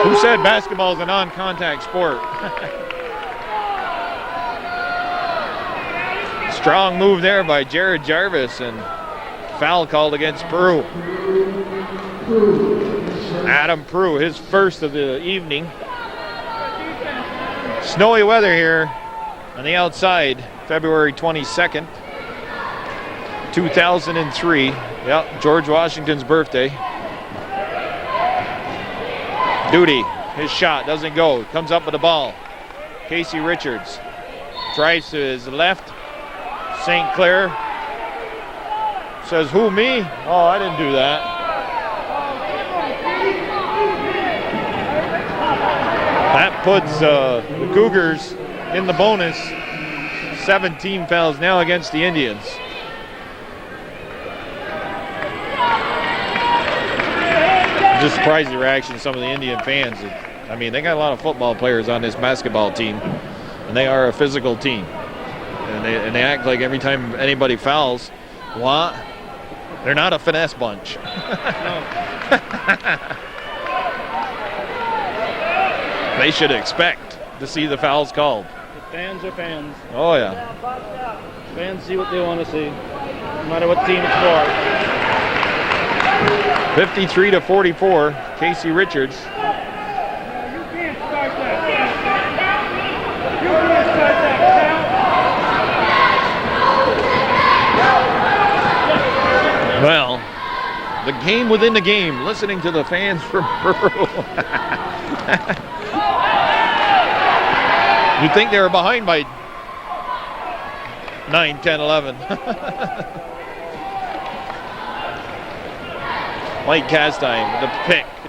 Who said basketball is a non-contact sport? Strong move there by Jared Jarvis and foul called against Peru. Adam Peru, his first of the evening. Snowy weather here on the outside. February 22nd, 2003. Yep, George Washington's birthday. Duty, his shot doesn't go. Comes up with the ball. Casey Richards drives to his left. St. Clair says, who, me? Oh, I didn't do that. That puts the Cougars in the bonus. 17 fouls now against the Indians. Just surprised the reaction of some of the Indian fans. I mean, they got a lot of football players on this basketball team, and they are a physical team. And they act like every time anybody fouls, what? They're not a finesse bunch. They should expect to see the fouls called. Fans are fans. Oh, yeah. Fans see what they want to see, no matter what team it's for. 53-44, Casey Richards. You can't start that. You can't start that. Well, the game within the game, listening to the fans from Peru. You'd think they were behind by 9, 10, 11. Mike Castine,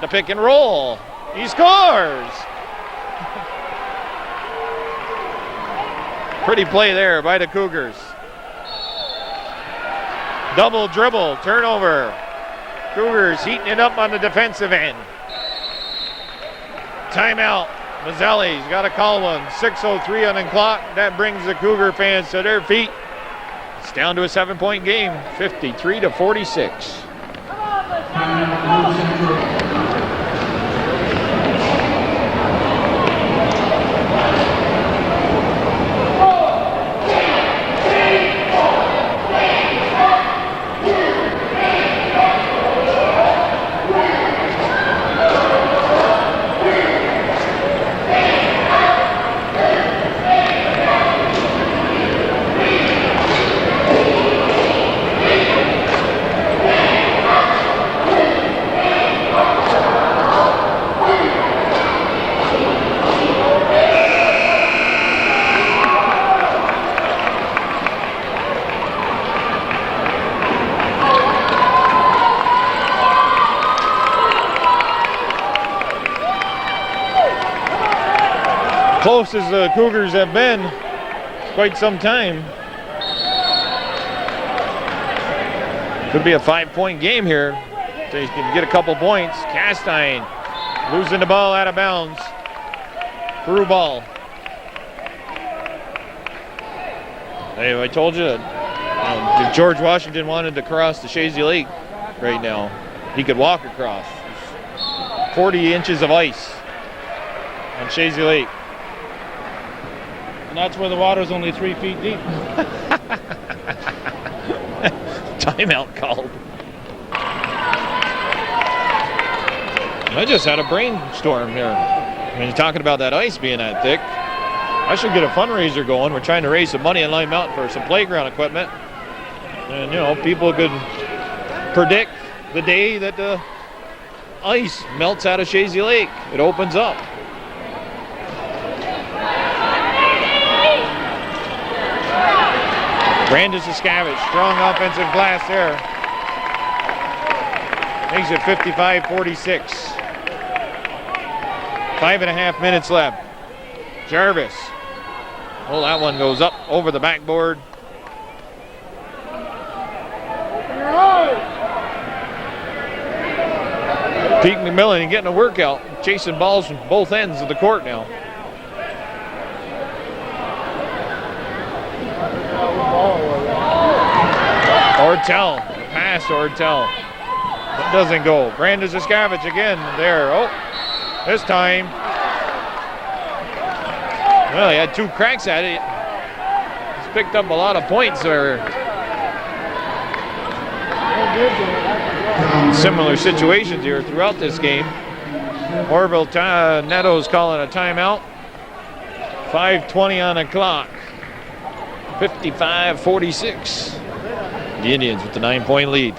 the pick and roll. He scores. Pretty play there by the Cougars. Double dribble, turnover. Cougars heating it up on the defensive end. Timeout. Mazzelli's got to call one. 6:03 on the clock. That brings the Cougar fans to their feet. It's down to a 7-point game, 53-46. close as the Cougars have been quite some time. Could be a 5-point game here. They can get a couple points. Castine losing the ball out of bounds. Peru ball. Hey, I told you that George Washington wanted to cross the Chazy Lake right now. He could walk across. 40 inches of ice on Chazy Lake. And that's where the water's only 3 feet deep. Timeout called. I just had a brainstorm here. When you're talking about that ice being that thick, I should get a fundraiser going. We're trying to raise some money in Lime Mountain for some playground equipment. And, you know, people could predict the day that the ice melts out of Chazy Lake. It opens up. Brandon Saskavich, strong offensive glass there. Makes it 55-46. 5.5 minutes left. Jarvis. Oh, that one goes up over the backboard. Pete McMillan getting a workout, chasing balls from both ends of the court now. Ortel, pass to Ortel. That doesn't go. Brandon Saskavich again there. Oh, this time. Well, he had 2 cracks at it. He's picked up a lot of points there. Similar situations here throughout this game. Orville Netto's calling a timeout. 5:20 on the clock. 55-46. The Indians with the 9-point lead.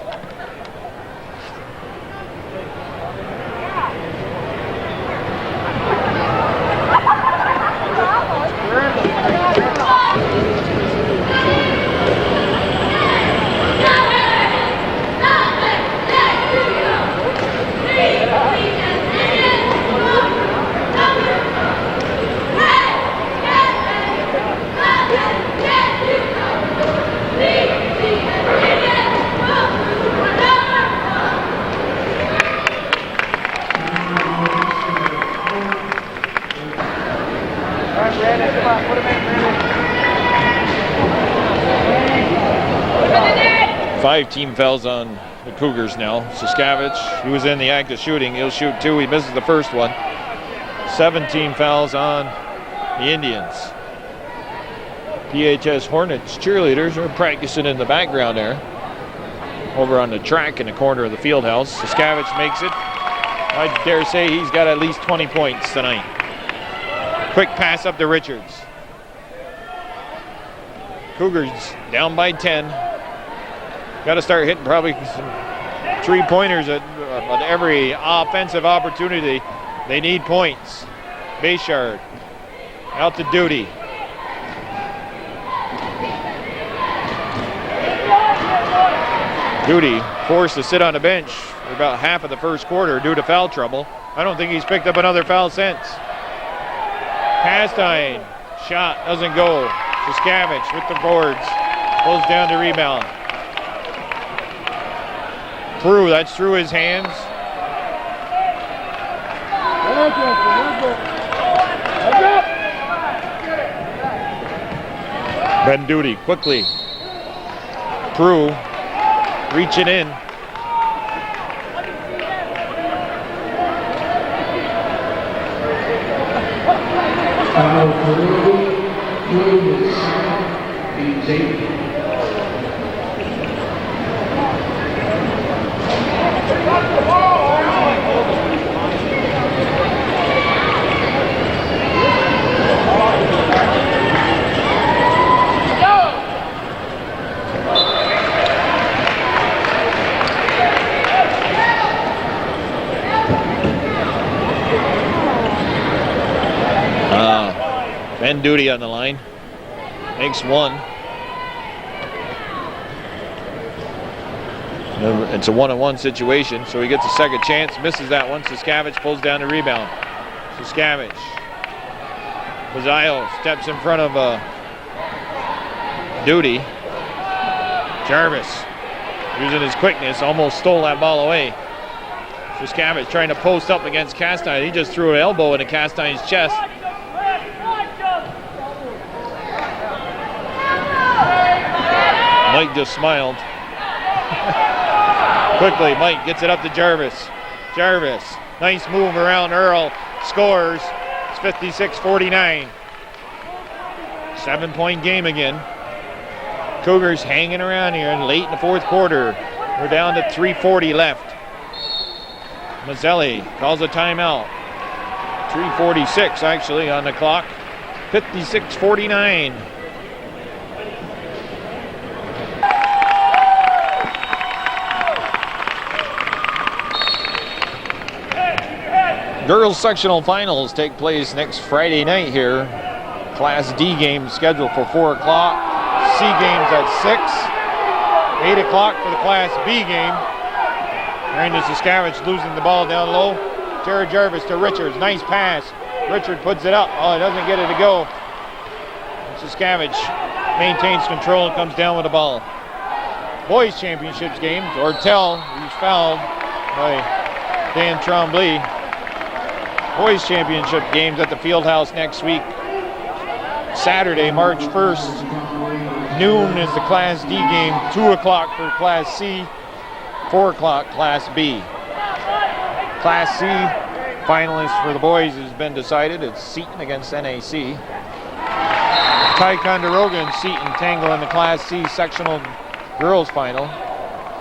Five team fouls on the Cougars now. Saskavich, he was in the act of shooting. He'll shoot 2. He misses the first one. 17 fouls on the Indians. PHS Hornets cheerleaders are practicing in the background there. Over on the track in the corner of the field house. Saskavich makes it. I dare say he's got at least 20 points tonight. Quick pass up to Richards. Cougars down by 10. Got to start hitting probably some 3-pointers at every offensive opportunity. They need points. Bayshard out to Duty. Duty forced to sit on the bench for about half of the first quarter due to foul trouble. I don't think he's picked up another foul since. Castine, shot doesn't go. Saskavich with the boards, pulls down the rebound. Peru, that's through his hands. Ben Duty quickly. Peru reaching in. Ben Duty on the line. Makes 1. It's a 1-on-1 situation, so he gets a second chance, misses that one. Saskavich pulls down the rebound. Saskavich Bazile steps in front of Duty. Jarvis, using his quickness, almost stole that ball away. Siskavich trying to post up against Castine. He just threw an elbow into Castine's chest. Mike just smiled. Quickly, Mike gets it up to Jarvis. Jarvis, nice move around Earl, scores. It's 56-49. 7-point game again. Cougars hanging around here late in the fourth quarter. We're down to 3:40 left. Mazzelli calls a timeout. 3:46 actually on the clock. 56-49. Girls sectional finals take place next Friday night here. Class D game scheduled for 4 o'clock. C games at 6. 8 o'clock for the Class B game. Brandon Siskavich losing the ball down low. Jared Jarvis to Richards. Nice pass. Richard puts it up. Oh, it doesn't get it to go. Siskavich maintains control and comes down with the ball. Boys championships game. Ortel, who's fouled by Dan Tremblay. Boys championship games at the Fieldhouse next week. Saturday, March 1st. Noon is the Class D game. 2 o'clock for Class C. 4 o'clock Class B. Class C finalists for the boys has been decided. It's Seton against NAC. Ticonderoga and Seton tangle in the Class C sectional girls final.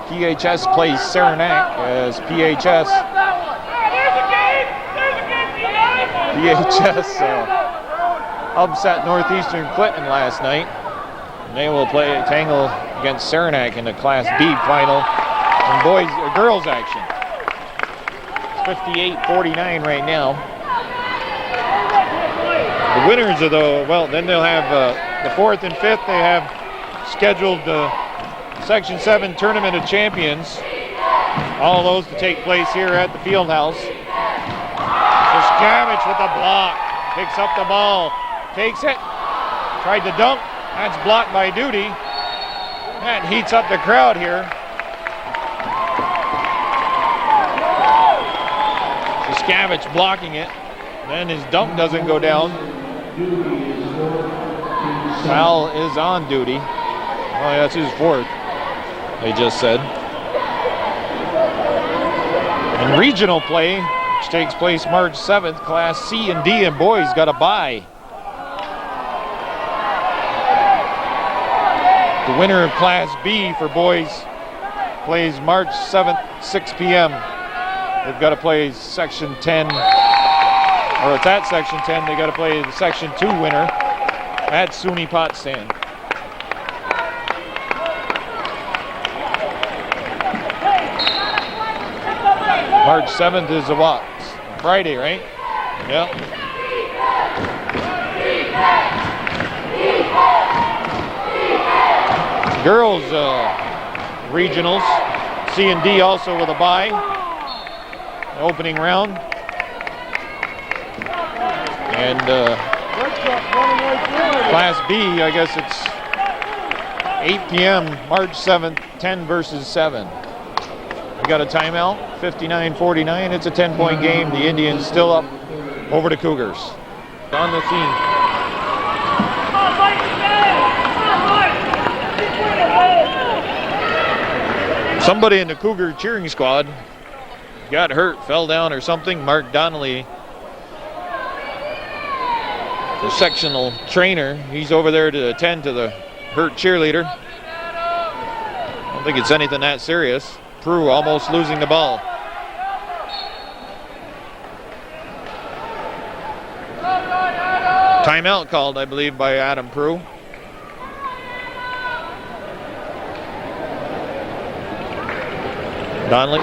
PHS plays Saranac as PHS upset Northeastern Clinton last night. And they will play tangle against Saranac in the Class B final in girls action. It's 58-49 right now. The winners of then they'll have the 4th and 5th. They have scheduled the Section 7 Tournament of Champions. All of those to take place here at the Fieldhouse. Siskavich with the block. Picks up the ball. Takes it. Tried to dunk. That's blocked by Duty. That heats up the crowd here. Siskavich blocking it. Then his dunk doesn't go down. Foul is on Duty. Oh, that's his 4th, they just said. In regional play, which takes place March 7th, Class C and D and boys got a bye. The winner of Class B for boys plays March 7th, 6 p.m. They've got to play Section 10, or it's at Section 10, they got to play the Section 2 winner at SUNY Potsdam. March 7th is a what? Friday, right? Yep. Girls regionals, C and D also with a bye. Opening round. And Class B, I guess it's 8 p.m. March 7th, 10 versus 7. We got a timeout, 59-49. It's a 10-point game. The Indians still up over the Cougars. On the scene. Somebody in the Cougar cheering squad got hurt, fell down or something. Mark Donnelly, the sectional trainer, he's over there to attend to the hurt cheerleader. I don't think it's anything that serious. Peru almost losing the ball. Timeout called, I believe, by Adam Peru. Donnelly.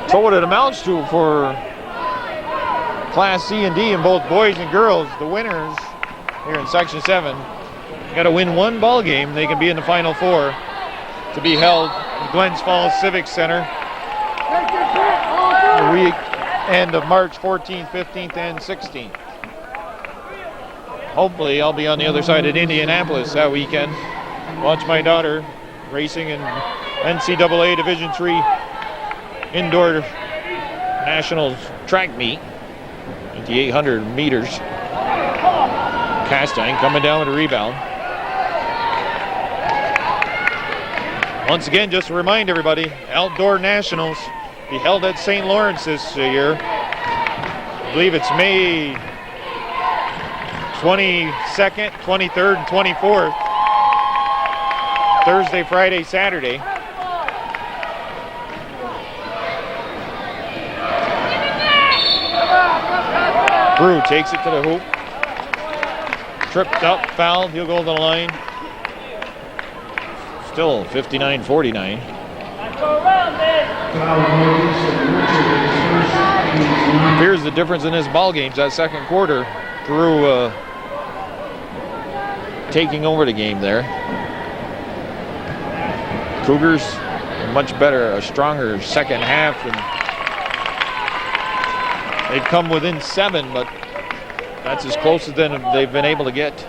Throw it in amounts to for Class C and D in both boys and girls. The winners here in Section 7 got to win one ball game. They can be in the Final Four to be held at Glens Falls Civic Center the week end of March 14th, 15th, and 16th. Hopefully, I'll be on the other side at Indianapolis that weekend. Watch my daughter racing in NCAA Division III indoor national track meet at the 800 meters. Castine coming down with a rebound. Once again, just to remind everybody, outdoor nationals be held at St. Lawrence this year. I believe it's May 22nd, 23rd, and 24th. Thursday, Friday, Saturday. Peru takes it to the hoop. Tripped up, fouled, he'll go to the line. Still 59-49. Here's the difference in this ball game. That second quarter, Peru taking over the game there. Cougars much better, a stronger second half, and they've come within 7, but that's as close as they've been able to get.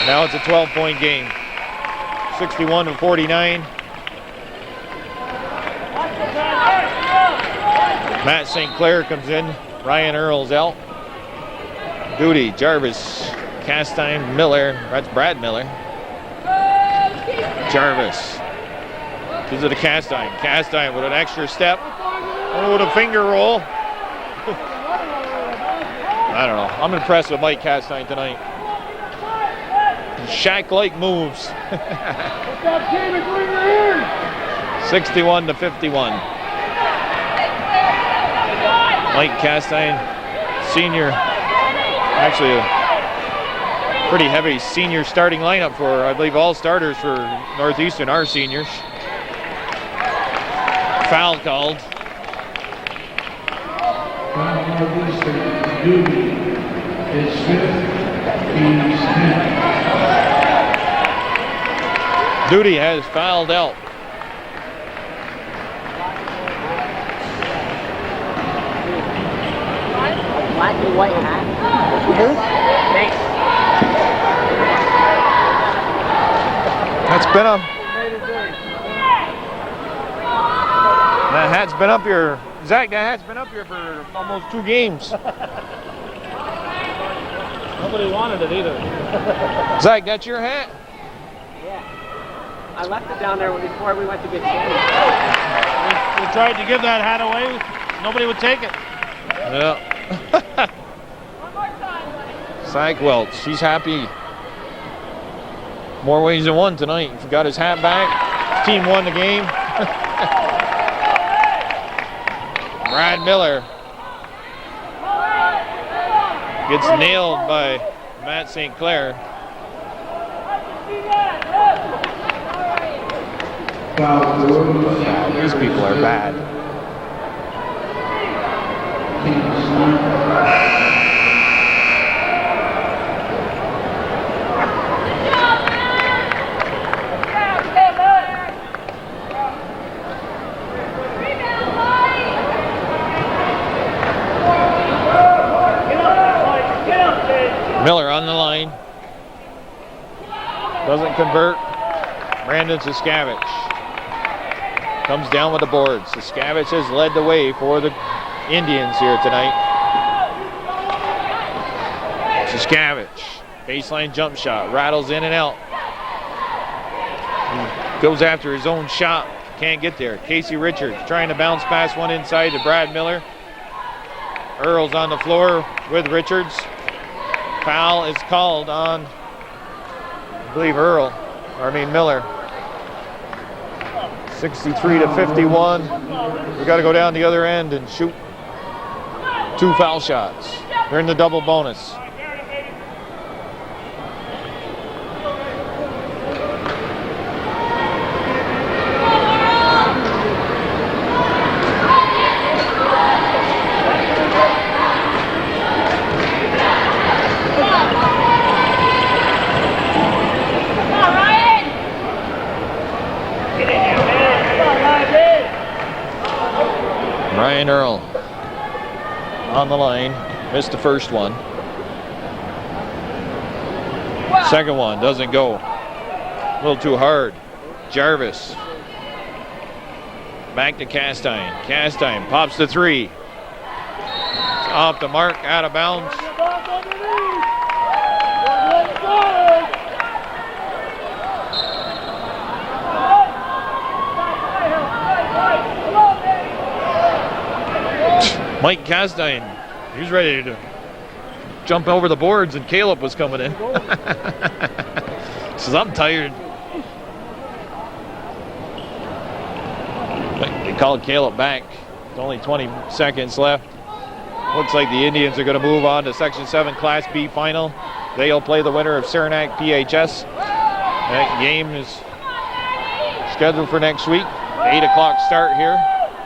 Now it's a 12-point game, 61-49. Matt St. Clair comes in. Ryan Earls out. Duty, Jarvis, Castine, Miller. That's Brad Miller. Jarvis. Gives it to Castine. Castine with an extra step. With a finger roll. I don't know. I'm impressed with Mike Castine tonight. Shaq-like moves. 61-51. Mike Castine, senior, actually a pretty heavy senior starting lineup for, I believe, all starters for Northeastern are seniors. Foul called. Duty has fouled out. Black and white hat. Thanks. That's been up. That hat's been up here. Zach, that hat's been up here for almost 2 games. Nobody wanted it either. Zach, that's your hat? Yeah. I left it down there before we went to get candy. We tried to give that hat away. Nobody would take it. Yeah. Zach Welch, he's happy. More ways than one tonight. He got his hat back. His team won the game. Brad Miller gets nailed by Matt St. Clair. These people are bad. Miller on the line. Doesn't convert. Brandon Saskavich comes down with the boards. Saskavich has led the way for the Indians here tonight. Saskavich, baseline jump shot, rattles in and out. He goes after his own shot, can't get there. Casey Richards trying to bounce past one inside to Brad Miller. Earls on the floor with Richards. Foul is called on, I believe, Miller. 63-51. We got to go down the other end and shoot 2 foul shots. They're in the double bonus. Ryan Earl on the line. Missed the first one. Second one doesn't go. A little too hard. Jarvis. Back to Castine. Castine pops the three. It's off the mark, out of bounds. Mike Castine, he was ready to jump over the boards, and Caleb was coming in. Says, I'm tired. They called Caleb back. There's only 20 seconds left. Looks like the Indians are going to move on to Section 7 Class B final. They'll play the winner of Saranac PHS. That game is scheduled for next week. 8 o'clock start here.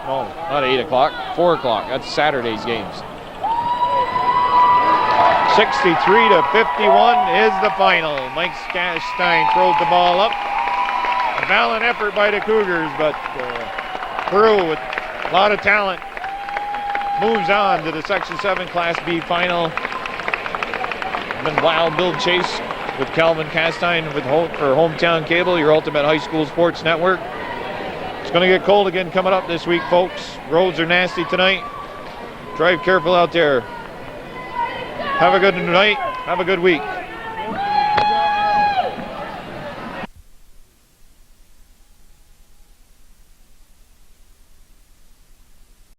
No, not 8 o'clock, 4 o'clock. That's Saturday's games. 63 to 51 is the final. Mike Castine throws the ball up. A valiant effort by the Cougars, but Peru, with a lot of talent, moves on to the Section 7 Class B final. Been Wild Bill Chase with Calvin Castine with Hometown Cable, your ultimate high school sports network. It's going to get cold again coming up this week, folks. Roads are nasty tonight. Drive careful out there. Have a good night. Have a good week.